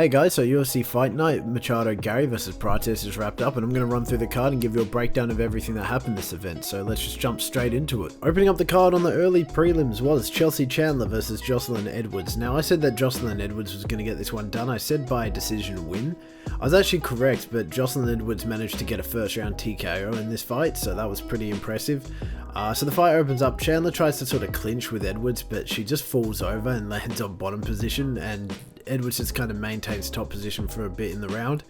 Hey guys, so UFC Fight Night, Machado Garry versus Prates is wrapped up, and I'm going to run through the card and give you a breakdown of everything that happened this event, so let's just jump straight into it. Opening up the card on the early prelims was Chelsea Chandler versus Joselyne Edwards. Now I said that Joselyne Edwards was going to get this one done. I said by decision win. I was actually correct, but Joselyne Edwards managed to get a first round TKO in this fight, so that was pretty impressive. So the fight opens up, Chandler tries to sort of clinch with Edwards, but she just falls over and lands on bottom position, and Edwards just kind of maintains top position for a bit in the round.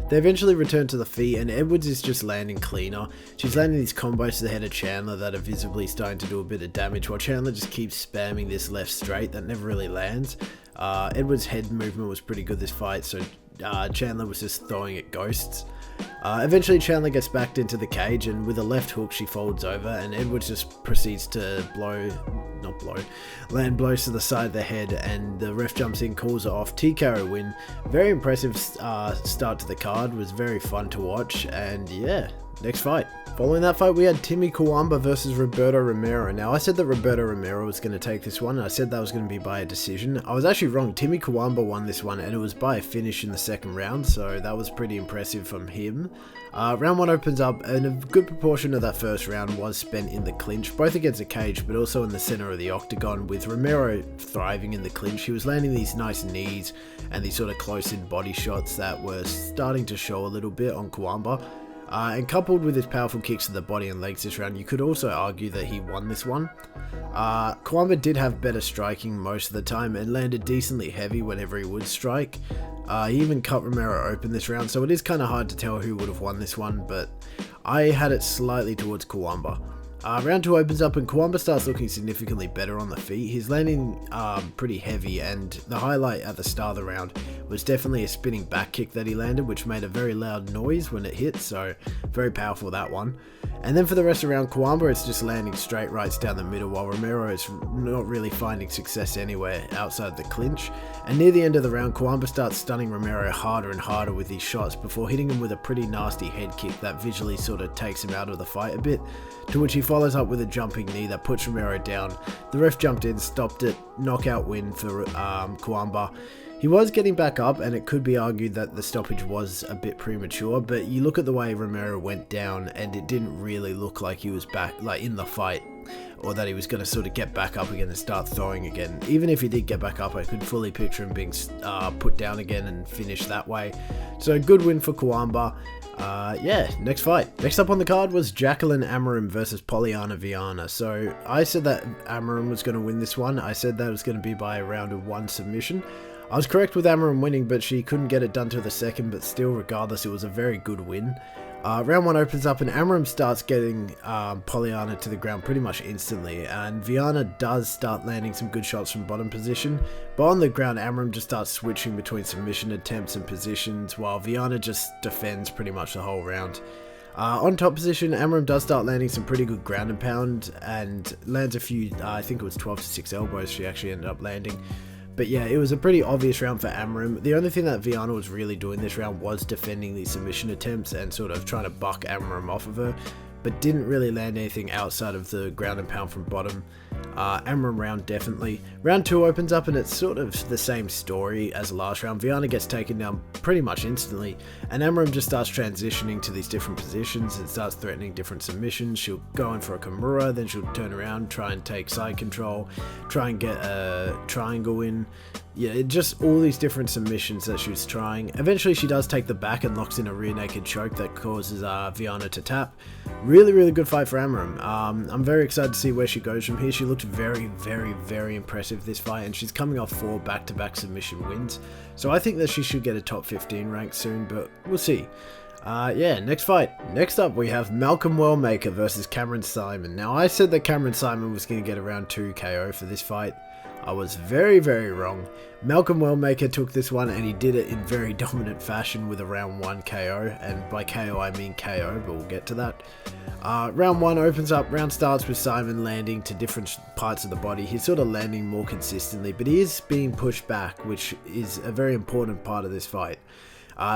They eventually return to the feet, and Edwards is just landing cleaner. She's landing these combos to the head of Chandler that are visibly starting to do a bit of damage, while Chandler just keeps spamming this left straight that never really lands. Edwards' head movement was pretty good this fight, so Chandler was just throwing at ghosts. Eventually Chandler gets backed into the cage, and with a left hook she folds over, and Edwards just proceeds to land blows to the side of the head, and the ref jumps in, calls it off. TKO win. Very impressive start to the card, was very fun to watch, and yeah, next fight. Following that fight, we had Timmy Cuamba versus Roberto Romero. Now, I said that Roberto Romero was going to take this one, and I said that was going to be by a decision. I was actually wrong. Timmy Cuamba won this one, and it was by a finish in the second round, so that was pretty impressive from him. Round 1 opens up, and a good proportion of that first round was spent in the clinch, both against the cage, but also in the center of the octagon, with Romero thriving in the clinch. He was landing these nice knees and these sort of close-in body shots that were starting to show a little bit on Cuamba. And coupled with his powerful kicks to the body and legs this round, you could also argue that he won this one. Cuamba did have better striking most of the time and landed decently heavy whenever he would strike. He even cut Romero open this round, so it is kind of hard to tell who would have won this one, but I had it slightly towards Cuamba. Round 2 opens up, and Cuamba starts looking significantly better on the feet. He's landing pretty heavy, and the highlight at the start of the round was definitely a spinning back kick that he landed, which made a very loud noise when it hit, so very powerful that one. And then for the rest of the round, Cuamba is just landing straight rights down the middle, while Romero is not really finding success anywhere outside the clinch. And near the end of the round, Cuamba starts stunning Romero harder and harder with these shots before hitting him with a pretty nasty head kick that visually sort of takes him out of the fight a bit, to which he follows up with a jumping knee that puts Romero down. The ref jumped in, stopped it, knockout win for Cuamba. He was getting back up, and it could be argued that the stoppage was a bit premature, but you look at the way Romero went down, and it didn't really look like he was back, like in the fight, or that he was going to sort of get back up again and start throwing again. Even if he did get back up, I could fully picture him being put down again and finished that way. So good win for Cuamba. Yeah, next fight. Next up on the card was Jaqueline Amorim versus Polyana Viana. So I said that Amorim was going to win this one. I said that it was going to be by a round of 1 submission. I was correct with Amorim winning, but she couldn't get it done till the second, but still, regardless, it was a very good win. Round 1 opens up, and Amorim starts getting Polyana to the ground pretty much instantly, and Viana does start landing some good shots from bottom position, but on the ground Amorim just starts switching between submission attempts and positions, while Viana just defends pretty much the whole round. On top position, Amorim does start landing some pretty good ground and pound, and lands a few, I think it was 12 to 6 elbows she actually ended up landing. But yeah, it was a pretty obvious round for Amorim. The only thing that Viana was really doing this round was defending these submission attempts and sort of trying to buck Amorim off of her, but didn't really land anything outside of the ground and pound from bottom. Amorim round definitely. Round 2 opens up, and it's sort of the same story as last round. Viana gets taken down pretty much instantly, and Amorim just starts transitioning to these different positions and starts threatening different submissions. She'll go in for a Kimura, then she'll turn around, try and take side control, try and get a triangle in. Yeah, just all these different submissions that she was trying. Eventually she does take the back and locks in a rear naked choke that causes Viana to tap. Really good fight for Amorim. I'm very excited to see where she goes from here. She looked very impressive this fight, and she's coming off 4 back-to-back submission wins. So I think that she should get a top 15 rank soon, but we'll see. Yeah, next fight. Next up, we have Malcolm Wellmaker versus Cameron Saaiman. Now, I said that Cameron Saaiman was going to get around 2 KO for this fight. I was very wrong. Malcolm Wellmaker took this one, and he did it in very dominant fashion with a round 1 KO, and by KO I mean KO, but we'll get to that. Round 1 opens up, round starts with Saaiman landing to different parts of the body. He's sort of landing more consistently, but he is being pushed back, which is a very important part of this fight.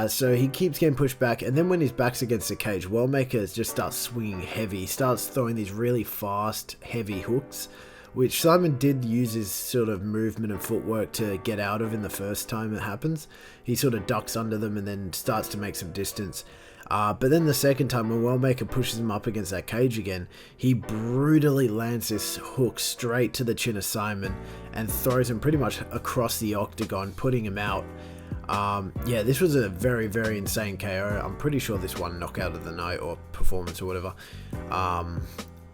So he keeps getting pushed back, and then when his back's against the cage, Wellmaker just starts swinging heavy. He starts throwing these really fast, heavy hooks, which Saaiman did use his sort of movement and footwork to get out of in the first time it happens. He sort of ducks under them and then starts to make some distance. But then the second time, when Wellmaker pushes him up against that cage again, he brutally lands this hook straight to the chin of Saaiman and throws him pretty much across the octagon, putting him out. Yeah, this was a very, very insane KO. I'm pretty sure this won knockout of the night or performance or whatever.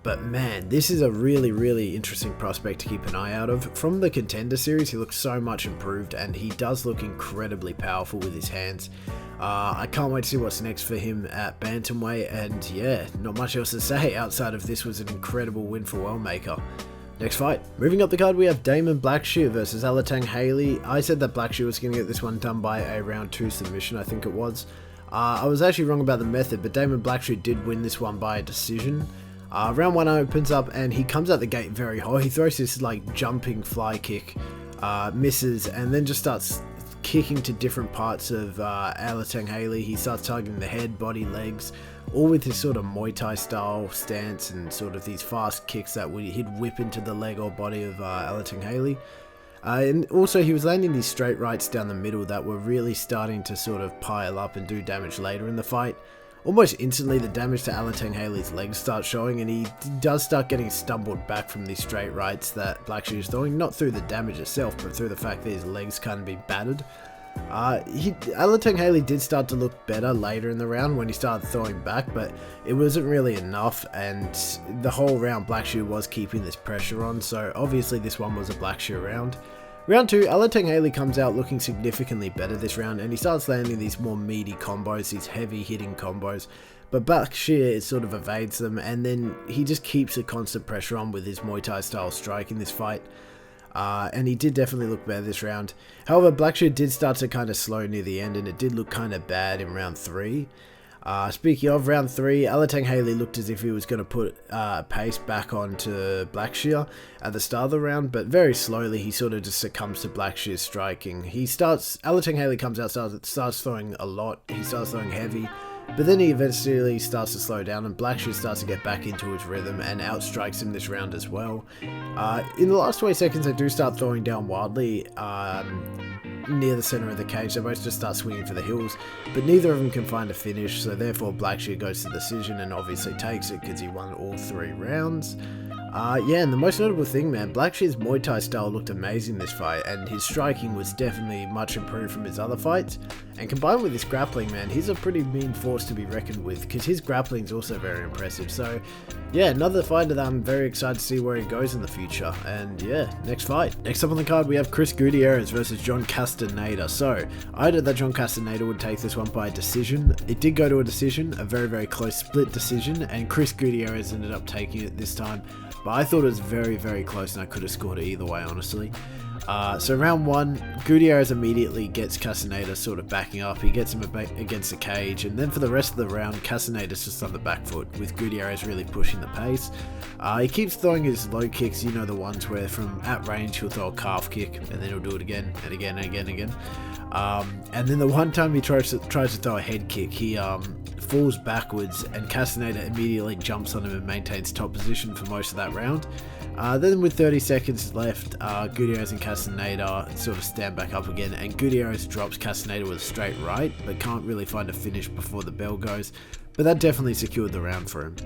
But man, this is a really, really interesting prospect to keep an eye out of. From the Contender series, he looks so much improved, and he does look incredibly powerful with his hands. I can't wait to see what's next for him at Bantamweight, and yeah, not much else to say outside of this was an incredible win for Wellmaker. Next fight. Moving up the card, we have Damon Blackshear versus Alatengheili. I said that Blackshear was going to get this one done by a round 2 submission, I think it was. I was actually wrong about the method, but Damon Blackshear did win this one by a decision. Round 1 opens up and he comes out the gate very hot. He throws this like jumping fly kick, misses, and then just starts kicking to different parts of Alatengheili. He starts targeting the head, body, legs, all with his sort of Muay Thai style stance and sort of these fast kicks that he'd whip into the leg or body of Alatengheili. And also he was landing these straight rights down the middle that were really starting to sort of pile up and do damage later in the fight. Almost instantly, the damage to Alatengheili's legs starts showing, and he does start getting stumbled back from these straight rights that Blackshear is throwing, not through the damage itself, but through the fact that his legs kind of be battered. Alatengheili did start to look better later in the round when he started throwing back, but it wasn't really enough, and the whole round Blackshear was keeping this pressure on, so obviously this one was a Blackshear round. Round 2, Alatengheili comes out looking significantly better this round, and he starts landing these more meaty combos, these heavy hitting combos, but Blackshear sort of evades them, and then he just keeps a constant pressure on with his Muay Thai style strike in this fight. And he did definitely look better this round. However, Blackshear did start to kind of slow near the end, and it did look kind of bad in round 3. Speaking of round 3, Alatengheili looked as if he was going to put pace back onto Blackshear at the start of the round, but very slowly he sort of just succumbs to Blackshear's striking. Alatengheili comes out, starts throwing a lot, he starts throwing heavy, but then he eventually starts to slow down, and Blackshear starts to get back into his rhythm and outstrikes him this round as well. In the last 20 seconds, they do start throwing down wildly near the center of the cage. They both just start swinging for the heels, but neither of them can find a finish, so therefore Blackshear goes to decision and obviously takes it because he won all 3 rounds. Yeah, and the most notable thing, man, Blackshear's Muay Thai style looked amazing this fight, and his striking was definitely much improved from his other fights. And combined with his grappling, man, he's a pretty mean force to be reckoned with, because his grappling is also very impressive. So, yeah, another fighter that I'm very excited to see where he goes in the future. And yeah, next fight. Next up on the card, we have Chris Gutierrez versus John Castaneda. So, I heard that John Castaneda would take this one by a decision. It did go to a decision, a very, very close split decision, and Chris Gutierrez ended up taking it this time. But I thought it was very, very close, and I could have scored it either way, honestly. So round 1, Gutierrez immediately gets Castaneda sort of backing up. He gets him against the cage, and then for the rest of the round, Castaneda's just on the back foot, with Gutierrez really pushing the pace. He keeps throwing his low kicks, you know, the ones where from at range he'll throw a calf kick, and then he'll do it again, and again, and again, and again. And then the one time he tries to throw a head kick, he falls backwards, and Castaneda immediately jumps on him and maintains top position for most of that round. Then with 30 seconds left, Gutierrez and Castaneda sort of stand back up again, and Gutierrez drops Castaneda with a straight right, but can't really find a finish before the bell goes, but that definitely secured the round for him.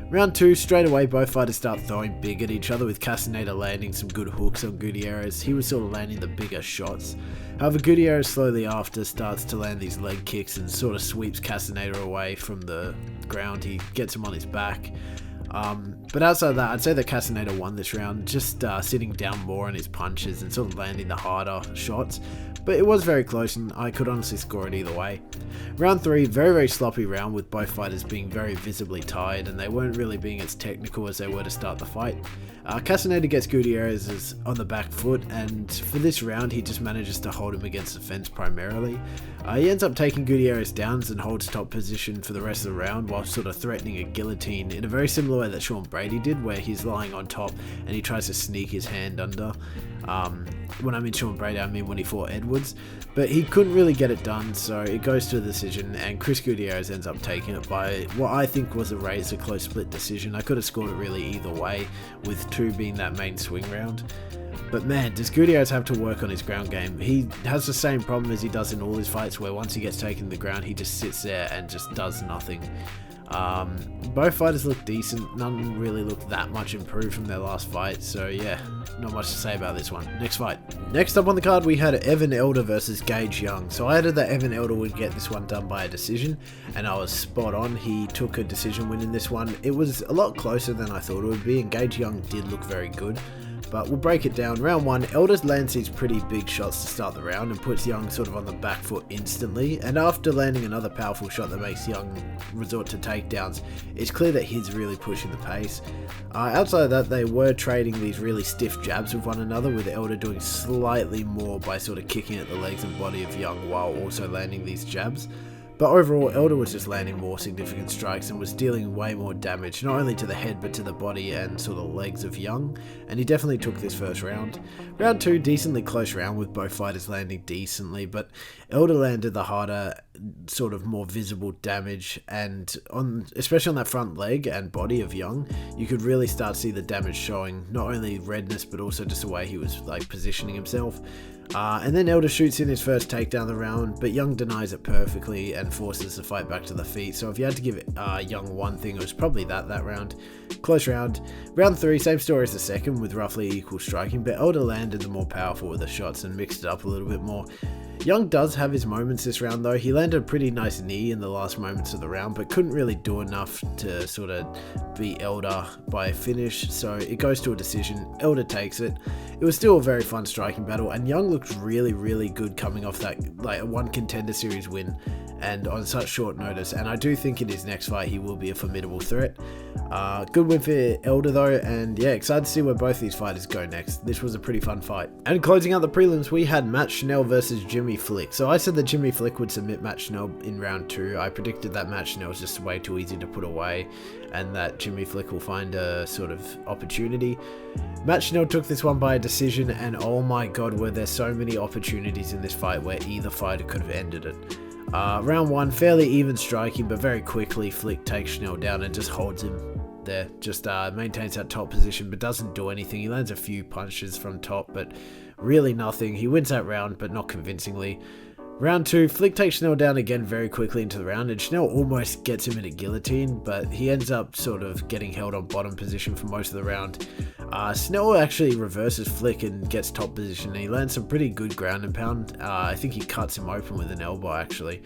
Round 2, straight away both fighters start throwing big at each other, with Castaneda landing some good hooks on Gutierrez. He was sort of landing the bigger shots. However, Gutierrez slowly after starts to land these leg kicks and sort of sweeps Castaneda away from the ground. He gets him on his back. But outside of that, I'd say that Castaneda won this round, just sitting down more on his punches and sort of landing the harder shots. But it was very close, and I could honestly score it either way. Round 3, very, very sloppy round, with both fighters being very visibly tired, and they weren't really being as technical as they were to start the fight. Castaneda gets Gutierrez on the back foot, and for this round he just manages to hold him against the fence primarily. He ends up taking Gutierrez down and holds top position for the rest of the round, while sort of threatening a guillotine in a very similar way that Sean Brady did, where he's lying on top and he tries to sneak his hand under. When I mean Sean Brady, I mean when he fought Edwards, but he couldn't really get it done, so it goes to a decision, and Chris Gutierrez ends up taking it by what I think was a razor close split decision. I could have scored it really either way, with 2 being that main swing round. But man, does Gutierrez have to work on his ground game. He has the same problem as he does in all his fights, where once he gets taken to the ground, he just sits there and just does nothing. Both fighters look decent. None really look that much improved from their last fight. So yeah, not much to say about this one. Next fight. Next up on the card, we had Evan Elder versus Gage Young. So I added that Evan Elder would get this one done by a decision, and I was spot on. He took a decision win in this one. It was a lot closer than I thought it would be, and Gage Young did look very good. But we'll break it down. Round 1, Elder lands these pretty big shots to start the round and puts Young sort of on the back foot instantly. And after landing another powerful shot that makes Young resort to takedowns, it's clear that he's really pushing the pace. Outside of that, they were trading these really stiff jabs with one another, with Elder doing slightly more by sort of kicking at the legs and body of Young while also landing these jabs. But overall, Elder was just landing more significant strikes and was dealing way more damage, not only to the head but to the body and sort of legs of Young, and he definitely took this first round. Round 2, decently close round with both fighters landing decently, but Elder landed the harder, sort of more visible damage, and especially on that front leg and body of Young, you could really start to see the damage showing, not only redness but also just the way he was like positioning himself. And then Elder shoots in his first takedown of the round, but Young denies it perfectly and forces the fight back to the feet. So if you had to give Young one thing, it was probably that round. Close round. Round 3, same story as the second, with roughly equal striking, but Elder landed the more powerful with the shots and mixed it up a little bit more. Young does have his moments this round though. He landed a pretty nice knee in the last moments of the round, but couldn't really do enough to sort of beat Elder by a finish, so it goes to a decision. Elder takes it. It was still a very fun striking battle, and Young looked really good coming off that like a 1 contender series win and on such short notice, and I do think in his next fight he will be a formidable threat. Good win for Elder though, and yeah, excited to see where both these fighters go next. This was a pretty fun fight. And closing out the prelims, we had Matt Schnell versus Jimmy Flick. So I said that Jimmy Flick would submit Matt Schnell in round 2. I predicted that Matt Schnell was just way too easy to put away, and that Jimmy Flick will find a sort of opportunity. Matt Schnell took this one by a decision, and oh my god, were there so many opportunities in this fight where either fighter could have ended it. Round 1, fairly even striking, but very quickly Flick takes Schnell down and just holds him there. Just maintains that top position, but doesn't do anything. He lands a few punches from top, but really nothing. He wins that round, but not convincingly. Round 2, Flick takes Schnell down again very quickly into the round, and Schnell almost gets him in a guillotine, but he ends up sort of getting held on bottom position for most of the round. Schnell actually reverses Flick and gets top position, and he lands some pretty good ground and pound. I think he cuts him open with an elbow actually.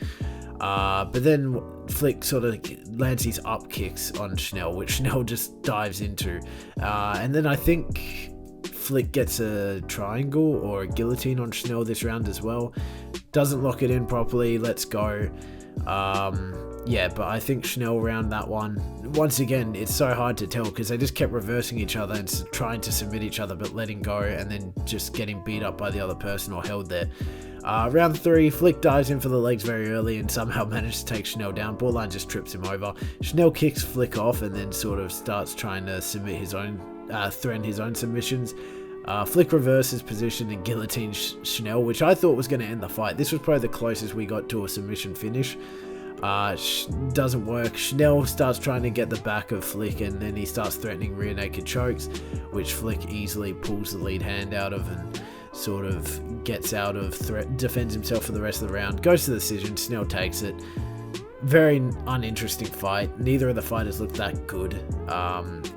But then Flick sort of lands these up kicks on Schnell, which Schnell just dives into. And then I think Flick gets a triangle or a guillotine on Schnell this round as well. Doesn't lock it in properly, lets go. Yeah, but I think Schnell round that one. Once again, it's so hard to tell because they just kept reversing each other and trying to submit each other, but letting go and then just getting beat up by the other person or held there. Round 3, Flick dives in for the legs very early and somehow manages to take Schnell down. Borderline just trips him over. Schnell kicks Flick off and then sort of starts trying to submit his own, threaten his own submissions. Flick reverses position and guillotines Schnell, which I thought was going to end the fight. This was probably the closest we got to a submission finish. Doesn't work. Schnell starts trying to get the back of Flick, and then he starts threatening rear naked chokes, which Flick easily pulls the lead hand out of and sort of gets out of threat, defends himself for the rest of the round, goes to the decision. Schnell takes it. Very uninteresting fight. Neither of the fighters looked that good.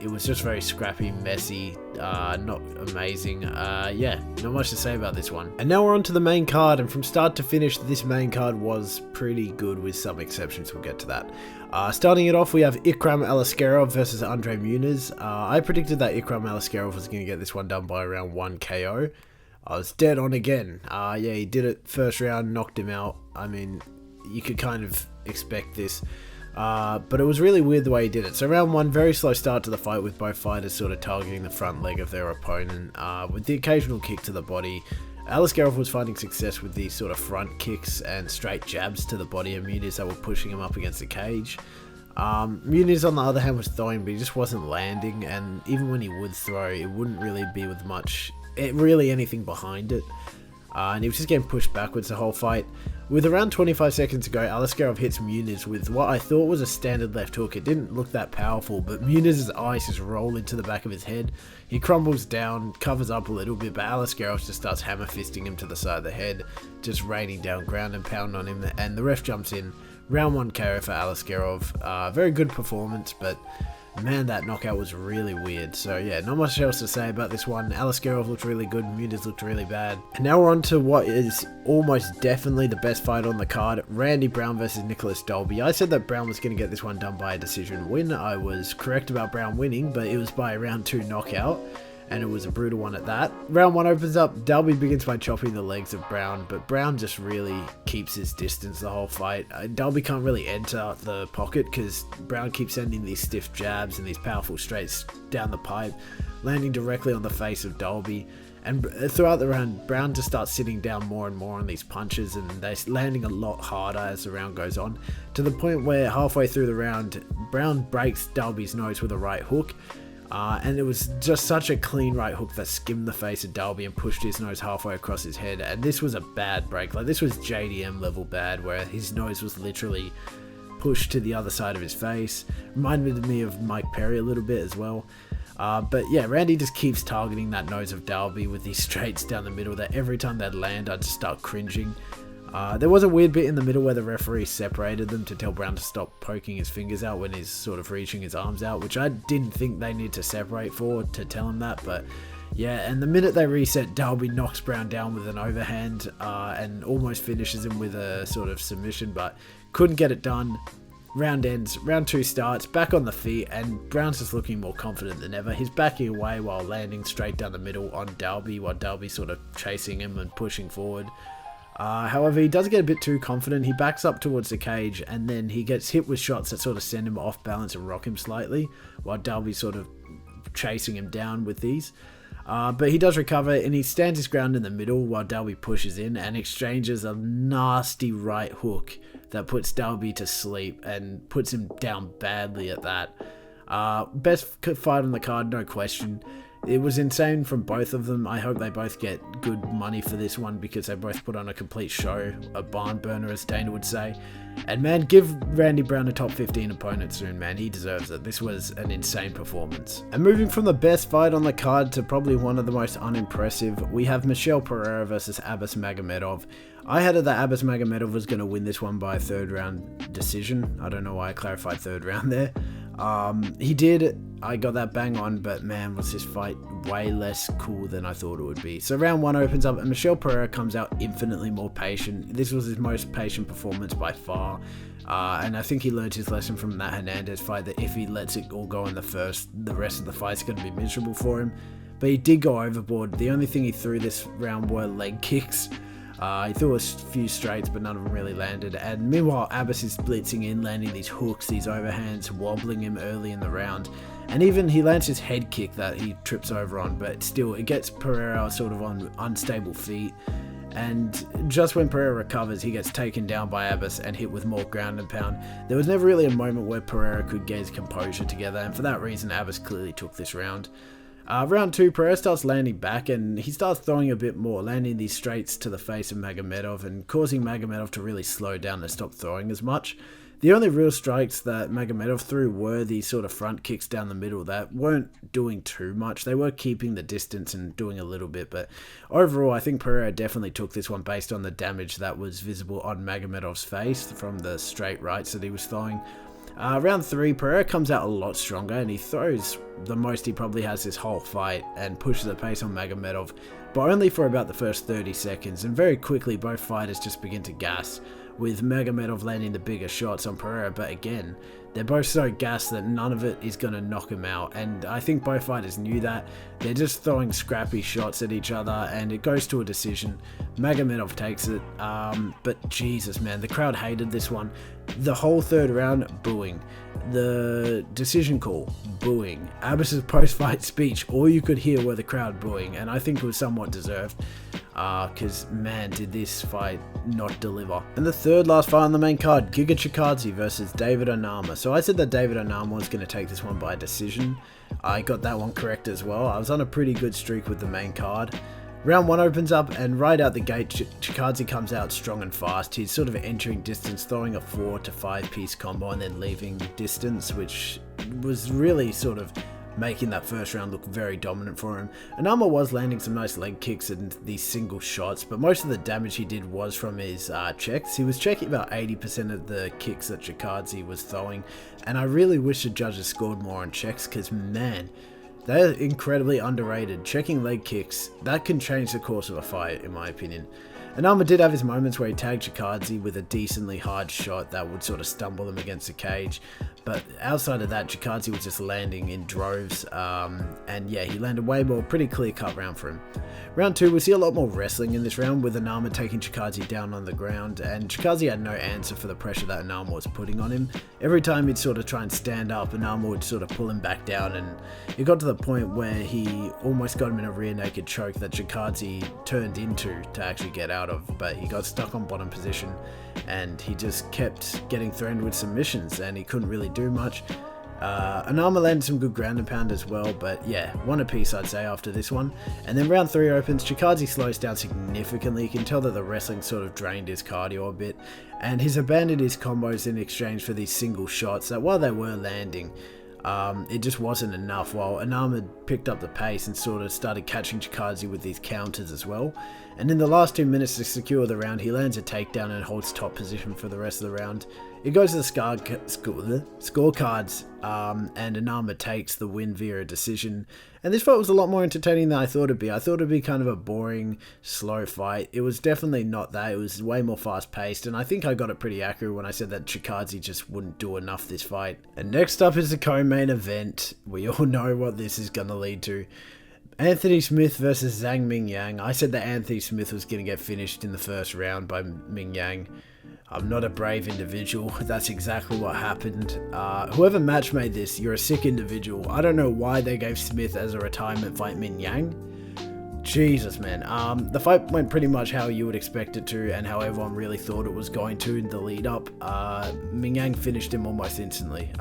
It was just very scrappy, messy, not amazing. Yeah, not much to say about this one. And now we're on to the main card, and from start to finish, this main card was pretty good with some exceptions. We'll get to that. Starting it off, we have Ikram Aliskerov versus Andre Muniz. I predicted that Ikram Aliskerov was going to get this one done by around 1 KO. I was dead on again. Yeah, he did it first round, knocked him out. I mean, you could kind of expect this, but it was really weird the way he did it. So round 1, very slow start to the fight with both fighters sort of targeting the front leg of their opponent, with the occasional kick to the body. Aliskerov was finding success with these sort of front kicks and straight jabs to the body of Muniz that were pushing him up against the cage. Muniz on the other hand was throwing, but he just wasn't landing, and even when he would throw, it wouldn't really be with much, really anything behind it. and he was just getting pushed backwards the whole fight. With around 25 seconds to go, Aliskerov hits Muniz with what I thought was a standard left hook. It didn't look that powerful, but Muniz's eyes just roll into the back of his head. He crumbles down, covers up a little bit, but Aliskerov just starts hammer fisting him to the side of the head, just raining down ground and pound on him, and the ref jumps in. Round 1 KO for Aliskerov. Very good performance, but man, that knockout was really weird. So yeah, not much else to say about this one. Aliskerov looked really good, Muniz looked really bad. And now we're on to what is almost definitely the best fight on the card, Randy Brown versus Nicolas Dalby. I said that Brown was going to get this one done by a decision win. I was correct about Brown winning, but it was by a round 2 knockout, and it was a brutal one at that. Round 1 opens up, Dalby begins by chopping the legs of Brown, but Brown just really keeps his distance the whole fight. Dalby can't really enter the pocket because Brown keeps sending these stiff jabs and these powerful straights down the pipe, landing directly on the face of Dalby. And throughout the round, Brown just starts sitting down more and more on these punches, and they're landing a lot harder as the round goes on, to the point where halfway through the round, Brown breaks Dalby's nose with a right hook. And it was just such a clean right hook that skimmed the face of Dalby and pushed his nose halfway across his head. And this was a bad break. Like, this was JDM level bad, where his nose was literally pushed to the other side of his face. Reminded me of Mike Perry a little bit as well. But yeah, Randy just keeps targeting that nose of Dalby with these straights down the middle that every time they'd land, I'd just start cringing. There was a weird bit in the middle where the referee separated them to tell Brown to stop poking his fingers out when he's sort of reaching his arms out, which I didn't think they need to separate for to tell him that, but yeah, and the minute they reset, Dalby knocks Brown down with an overhand and almost finishes him with a sort of submission, but couldn't get it done. Round ends, round 2 starts, back on the feet, and Brown's just looking more confident than ever. He's backing away while landing straight down the middle on Dalby, while Dalby's sort of chasing him and pushing forward. However, he does get a bit too confident. He backs up towards the cage, and then he gets hit with shots that sort of send him off balance and rock him slightly, while Dalby's sort of chasing him down with these. But he does recover, and he stands his ground in the middle while Dalby pushes in and exchanges a nasty right hook that puts Dalby to sleep and puts him down badly at that. Best fight on the card, no question. It was insane from both of them. I hope they both get good money for this one because they both put on a complete show, a barn burner as Dana would say. And man, give Randy Brown a top 15 opponent soon, man. He deserves it. This was an insane performance. And moving from the best fight on the card to probably one of the most unimpressive, we have Michel Pereira versus Abus Magomedov. I had it that Abus Magomedov was going to win this one by a 3rd round decision. I don't know why I clarified 3rd round there. He did. I got that bang on, but man, was this fight way less cool than I thought it would be. So round 1 opens up and Michel Pereira comes out infinitely more patient. This was his most patient performance by far. And I think he learned his lesson from that Hernandez fight, that if he lets it all go in the rest of the fight's going to be miserable for him. But he did go overboard. The only thing he threw this round were leg kicks. He threw a few straights, but none of them really landed. And meanwhile, Abus is blitzing in, landing these hooks, these overhands, wobbling him early in the round. And even he lands his head kick that he trips over on, but still, it gets Pereira sort of on unstable feet. And just when Pereira recovers, he gets taken down by Abus and hit with more ground and pound. There was never really a moment where Pereira could get his composure together, and for that reason, Abus clearly took this round. Round 2, Pereira starts landing back and he starts throwing a bit more, landing these straights to the face of Magomedov and causing Magomedov to really slow down and stop throwing as much. The only real strikes that Magomedov threw were these sort of front kicks down the middle that weren't doing too much. They were keeping the distance and doing a little bit, but overall I think Pereira definitely took this one based on the damage that was visible on Magomedov's face from the straight rights that he was throwing. Round 3, Pereira comes out a lot stronger and he throws the most he probably has this whole fight and pushes the pace on Magomedov, but only for about the first 30 seconds, and very quickly both fighters just begin to gas, with Magomedov landing the bigger shots on Pereira, but again, they're both so gassed that none of it is going to knock him out, and I think both fighters knew that. They're just throwing scrappy shots at each other, and it goes to a decision. Magomedov takes it, but Jesus, man, the crowd hated this one. The whole 3rd round, booing. The decision call, booing. Abus's post-fight speech, all you could hear were the crowd booing, and I think it was somewhat deserved. Because, man, did this fight not deliver. And the 3rd last fight on the main card, Giga Chikadze versus David Onama. So I said that David Onama was going to take this one by decision. I got that one correct as well. I was on a pretty good streak with the main card. Round 1 opens up, and right out the gate, Chikadze comes out strong and fast. He's sort of entering distance, throwing a 4 to 5 piece combo and then leaving distance, which was really sort of making that first round look very dominant for him. Onama was landing some nice leg kicks and these single shots, but most of the damage he did was from his checks. He was checking about 80% of the kicks that Chikadze was throwing, and I really wish the judges scored more on checks, because man, they're incredibly underrated. Checking leg kicks, that can change the course of a fight, in my opinion. Onama did have his moments where he tagged Chikadze with a decently hard shot that would sort of stumble him against the cage. But outside of that, Chikadze was just landing in droves. And yeah, he landed way more, pretty clear-cut round for him. Round 2, we see a lot more wrestling in this round, with Onama taking Chikadze down on the ground, and Chikadze had no answer for the pressure that Onama was putting on him. Every time he'd sort of try and stand up, Onama would sort of pull him back down, and it got to the point where he almost got him in a rear naked choke that Chikadze turned into to actually get out of, but he got stuck on bottom position, and he just kept getting threatened with submissions, and he couldn't really do much. Onama landed some good ground and pound as well, but yeah, one apiece I'd say after this one. And then round 3 opens, Chikadze slows down significantly. You can tell that the wrestling sort of drained his cardio a bit, and he's abandoned his combos in exchange for these single shots that, while they were landing, it just wasn't enough, while Onama picked up the pace and sort of started catching Chikadze with these counters as well. And in the last 2 minutes to secure the round, he lands a takedown and holds top position for the rest of the round. It goes to the scorecards, and Onama takes the win via a decision. And this fight was a lot more entertaining than I thought it'd be. I thought it'd be kind of a boring, slow fight. It was definitely not that. It was way more fast-paced, and I think I got it pretty accurate when I said that Chikadze just wouldn't do enough this fight. And next up is the co-main event. We all know what this is going to lead to. Anthony Smith versus Zhang Mingyang. I said that Anthony Smith was going to get finished in the first round by Mingyang. I'm not a brave individual. That's exactly what happened. Whoever match made this, you're a sick individual. I don't know why they gave Smith as a retirement fight Mingyang. Jesus, man. The fight went pretty much how you would expect it to, and how everyone really thought it was going to in the lead up. Mingyang finished him almost instantly.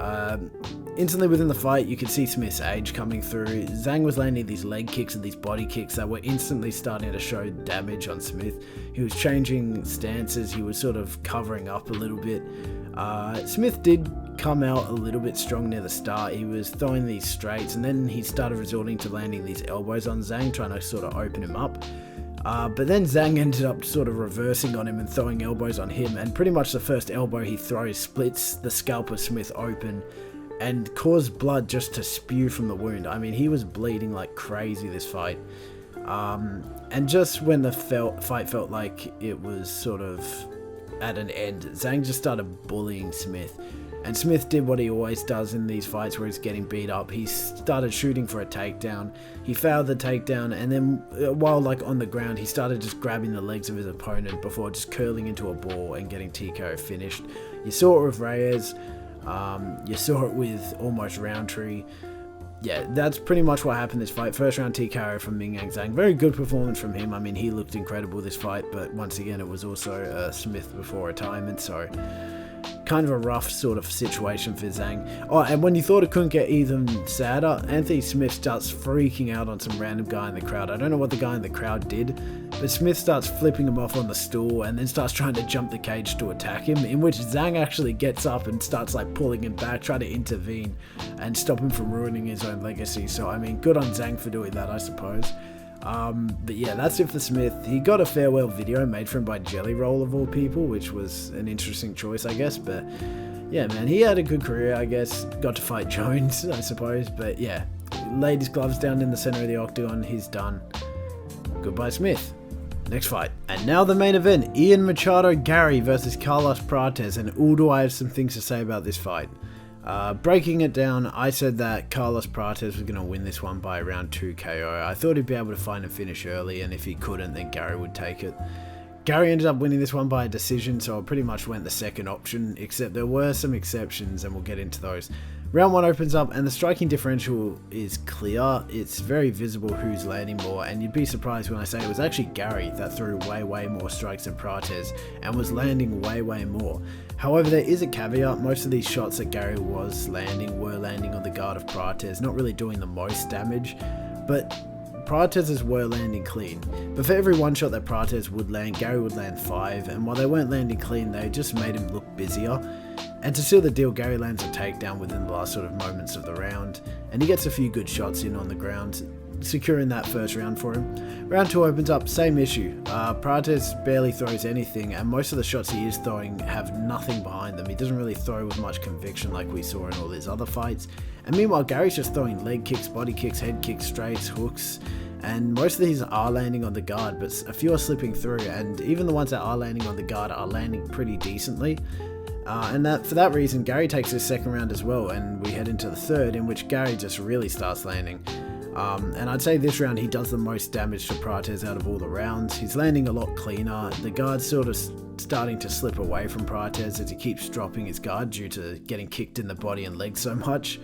Instantly within the fight, you could see Smith's age coming through. Zhang was landing these leg kicks and these body kicks that were instantly starting to show damage on Smith. He was changing stances, he was sort of covering up a little bit. Smith did come out a little bit strong near the start. He was throwing these straights, and then he started resorting to landing these elbows on Zhang, trying to sort of open him up. But then Zhang ended up sort of reversing on him and throwing elbows on him, and pretty much the first elbow he throws splits the scalp of Smith open and caused blood just to spew from the wound. I mean, he was bleeding like crazy this fight. And just when the fight felt like it was sort of at an end, Zhang just started bullying Smith. And Smith did what he always does in these fights where he's getting beat up. He started shooting for a takedown. He failed the takedown, and then while like on the ground, he started just grabbing the legs of his opponent before just curling into a ball and getting TKO finished. You saw it with Reyes. You saw it with almost Roundtree. Yeah, that's pretty much what happened this fight. First round TKO from Mingyang Zhang. Very good performance from him. I mean, he looked incredible this fight, but once again, it was also Smith before retirement, so kind of a rough sort of situation for Zhang. Oh, and when you thought it couldn't get even sadder, Anthony Smith starts freaking out on some random guy in the crowd. I don't know what the guy in the crowd did, but Smith starts flipping him off on the stool and then starts trying to jump the cage to attack him, in which Zhang actually gets up and starts like pulling him back, trying to intervene and stop him from ruining his own legacy. So, I mean, good on Zhang for doing that, I suppose. But yeah, that's it for Smith. He got a farewell video made for him by Jelly Roll of all people, which was an interesting choice, I guess. But yeah, man, he had a good career, I guess. Got to fight Jones, I suppose. But yeah, laid his gloves down in the center of the octagon. He's done. Goodbye, Smith. Next fight. And now the main event, Ian Machado Garry versus Carlos Prates. And do I have some things to say about this fight. Breaking it down, I said that Carlos Prates was going to win this one by around 2 KO. I thought he'd be able to find a finish early, and if he couldn't, then Garry would take it. Garry ended up winning this one by a decision, so I pretty much went the second option, except there were some exceptions, and we'll get into those. Round 1 opens up, and the striking differential is clear. It's very visible who's landing more, and you'd be surprised when I say it was actually Garry that threw way more strikes than Prates, and was landing way more. However, there is a caveat. Most of these shots that Garry was landing were landing on the guard of Prates, not really doing the most damage, but Prates were landing clean, but for every one shot that Prates would land, Garry would land 5, and while they weren't landing clean, they just made him look busier. And to seal the deal, Garry lands a takedown within the last sort of moments of the round, and he gets a few good shots in on the ground, securing that first round for him. Round 2 opens up, same issue. Prates barely throws anything, and most of the shots he is throwing have nothing behind them. He doesn't really throw with much conviction like we saw in all his other fights. And meanwhile, Garry's just throwing leg kicks, body kicks, head kicks, straights, hooks, and most of these are landing on the guard, but a few are slipping through, and even the ones that are landing on the guard are landing pretty decently. And for that reason, Garry takes his second round as well, and we head into the third, in which Garry just really starts landing. And I'd say this round he does the most damage to Prates out of all the rounds. He's landing a lot cleaner. The guard's sort of starting to slip away from Prates as he keeps dropping his guard due to getting kicked in the body and legs so much.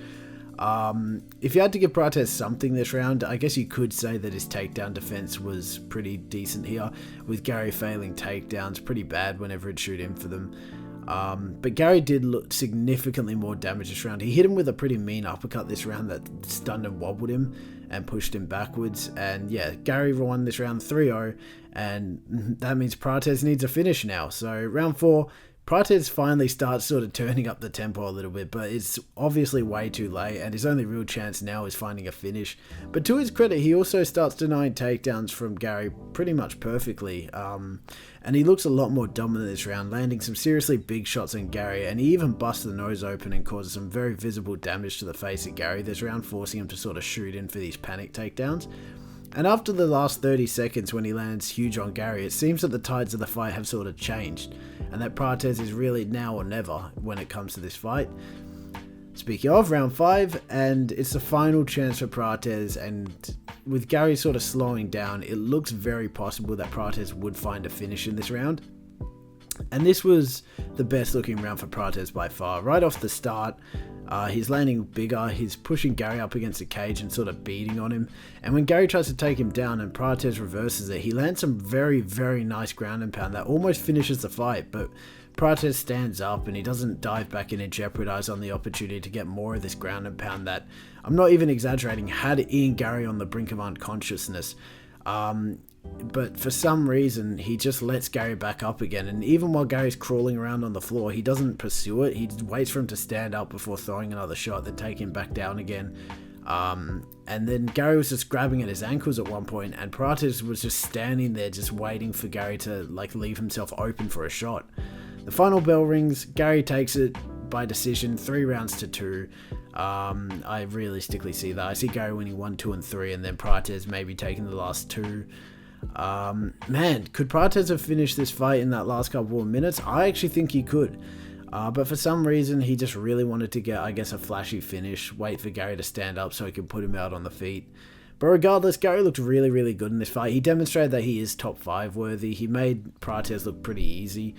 If you had to give Prates something this round, I guess you could say that his takedown defense was pretty decent here, with Garry failing takedowns pretty bad whenever he'd shoot in for them. But Garry did look significantly more damage this round. He hit him with a pretty mean uppercut this round that stunned and wobbled him and pushed him backwards. And yeah, Garry won this round 3-0, and that means Prates needs a finish now. So round 4, Prates finally starts sort of turning up the tempo a little bit, but it's obviously way too late, and his only real chance now is finding a finish. But to his credit, he also starts denying takedowns from Garry pretty much perfectly, and he looks a lot more dominant this round, landing some seriously big shots on Garry, and he even busts the nose open and causes some very visible damage to the face of Garry this round, forcing him to sort of shoot in for these panic takedowns. And after the last 30 seconds when he lands huge on Garry, it seems that the tides of the fight have sort of changed, and that Prates is really now or never when it comes to this fight. Speaking of, round 5, and it's the final chance for Prates, and with Garry sort of slowing down, it looks very possible that Prates would find a finish in this round. And this was the best looking round for Prates by far. Right off the start, he's landing bigger, he's pushing Garry up against the cage and sort of beating on him. And when Garry tries to take him down and Prates reverses it, he lands some very, very nice ground and pound that almost finishes the fight. But Prates stands up and he doesn't dive back in and jeopardize on the opportunity to get more of this ground and pound that, I'm not even exaggerating, had Ian Garry on the brink of unconsciousness. But for some reason, he just lets Garry back up again. And even while Garry's crawling around on the floor, he doesn't pursue it. He waits for him to stand up before throwing another shot, then take him back down again. And then Garry was just grabbing at his ankles at one point, and Prates was just standing there just waiting for Garry to leave himself open for a shot. The final bell rings, Garry takes it by decision, 3 rounds to 2. I realistically see that. I see Garry winning 1, 2, and 3, and then Prates maybe taking the last 2. Man, could Prates have finished this fight in that last couple of minutes? I actually think he could. But for some reason, he just really wanted to get, I guess, a flashy finish, wait for Garry to stand up so he could put him out on the feet. But regardless, Garry looked really, really good in this fight. He demonstrated that he is top 5 worthy. He made Prates look pretty easy.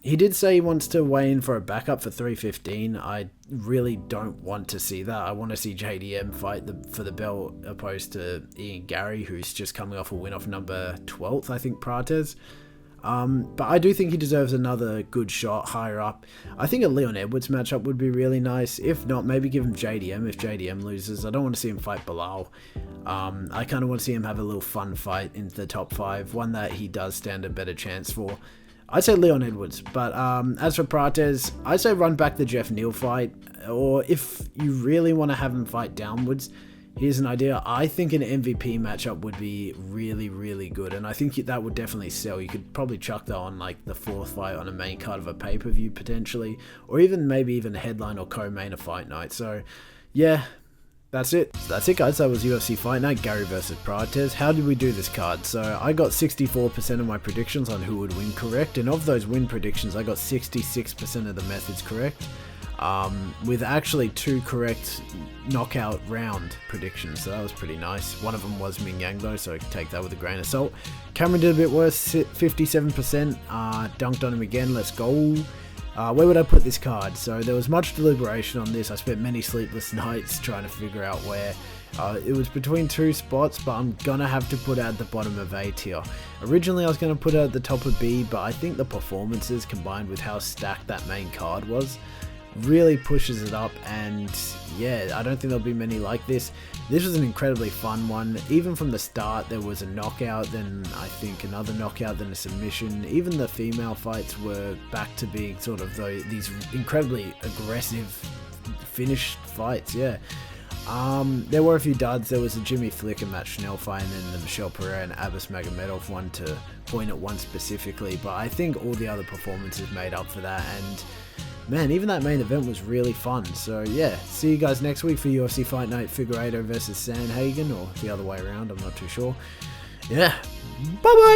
He did say he wants to weigh in for a backup for 315. I really don't want to see that. I want to see JDM fight for the belt opposed to Ian Garry, who's just coming off a win off number 12th, I think, Prates. But I do think he deserves another good shot higher up. I think a Leon Edwards matchup would be really nice. If not, maybe give him JDM if JDM loses. I don't want to see him fight Bilal. I kind of want to see him have a little fun fight in the top 5, one that he does stand a better chance for. I'd say Leon Edwards, but as for Prates, I'd say run back the Jeff Neal fight, or if you really want to have him fight downwards, here's an idea. I think an MVP matchup would be really, really good, and I think that would definitely sell. You could probably chuck that on the 4th fight on a main card of a pay-per-view potentially, or maybe even a headline or co-main a fight night. So yeah, that's it. That's it, guys. That was UFC Fight Night, Garry versus Prates. How did we do this card? So I got 64% of my predictions on who would win correct, and of those win predictions, I got 66% of the methods correct, with actually 2 correct knockout round predictions, so that was pretty nice. One of them was Mingyang though, so take that with a grain of salt. Cameron did a bit worse, 57%, dunked on him again, let's go. Where would I put this card? So there was much deliberation on this. I spent many sleepless nights trying to figure out where. It was between 2 spots, but I'm gonna have to put it at the bottom of A tier. Originally I was gonna put it at the top of B, but I think the performances combined with how stacked that main card was really pushes it up, and yeah, I don't think there'll be many like this. This was an incredibly fun one. Even from the start, there was a knockout, then I think another knockout, then a submission. Even the female fights were back to being sort of these incredibly aggressive finished fights, yeah. There were a few duds. There was a Jimmy Flick and Matt Schnell fight, and then the Michel Pereira and Abbas Magomedov one, to point at one specifically, but I think all the other performances made up for that, and man, even that main event was really fun. So yeah, see you guys next week for UFC Fight Night Figueiredo versus Sandhagen, or the other way around, I'm not too sure. Yeah, bye bye!